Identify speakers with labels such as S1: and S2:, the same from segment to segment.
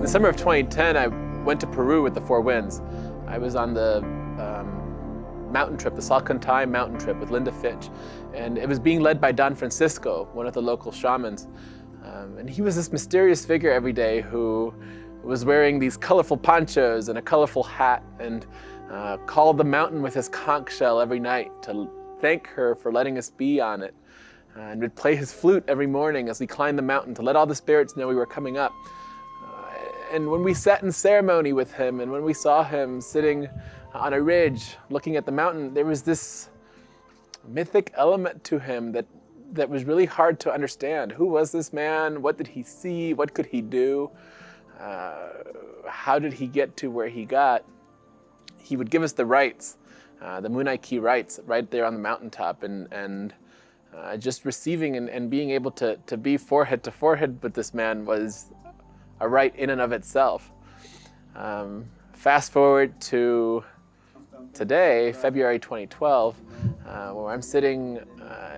S1: the summer of 2010, I went to Peru with the Four Winds. I was on the mountain trip, the Salcantay mountain trip with Linda Fitch. And it was being led by Don Francisco, one of the local shamans. And he was this mysterious figure every day who was wearing these colorful ponchos and a colorful hat, and called the mountain with his conch shell every night to thank her for letting us be on it. And would play his flute every morning as we climbed the mountain to let all the spirits know we were coming up. And when we sat in ceremony with him, and when we saw him sitting on a ridge looking at the mountain, there was this mythic element to him that was really hard to understand. Who was this man? What did he see? What could he do? How did he get to where he got? He would give us the rites, the Munay-Ki rites, right there on the mountaintop, and just receiving and being able to be forehead to forehead with this man was a rite in and of itself. Fast forward to today, February 2012, where I'm sitting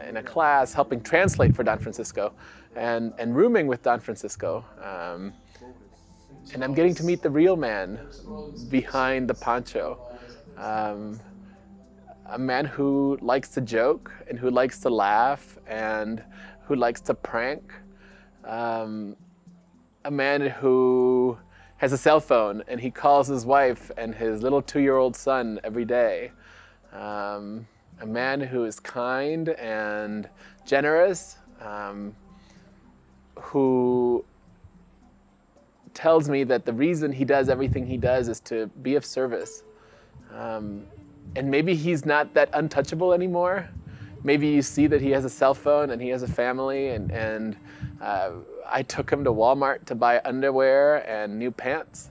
S1: in a class helping translate for Don Francisco and rooming with Don Francisco. And I'm getting to meet the real man behind the poncho. A man who likes to joke and who likes to laugh and who likes to prank. A man who has a cell phone and he calls his wife and his little 2-year-old son every day. A man who is kind and generous, who tells me that the reason he does everything he does is to be of service. And maybe he's not that untouchable anymore. Maybe you see that he has a cell phone and he has a family, and I took him to Walmart to buy underwear and new pants.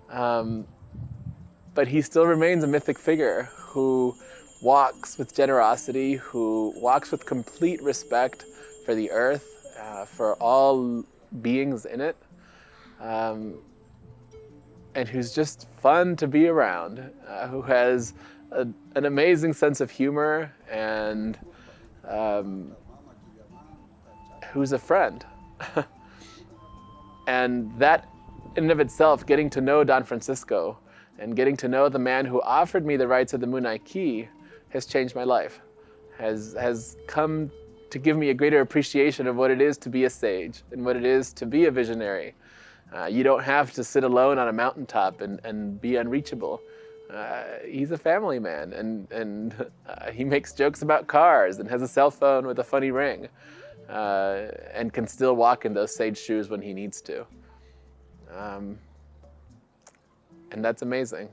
S1: But he still remains a mythic figure who walks with generosity, who walks with complete respect for the earth, for all beings in it, and who's just fun to be around, who has an amazing sense of humor, and who's a friend. And that in and of itself, getting to know Don Francisco and getting to know the man who offered me the rites of the Munay-Ki has changed my life, has come to give me a greater appreciation of what it is to be a sage and what it is to be a visionary. You don't have to sit alone on a mountaintop and be unreachable. He's a family man, and he makes jokes about cars and has a cell phone with a funny ring, and can still walk in those sage shoes when he needs to. And that's amazing.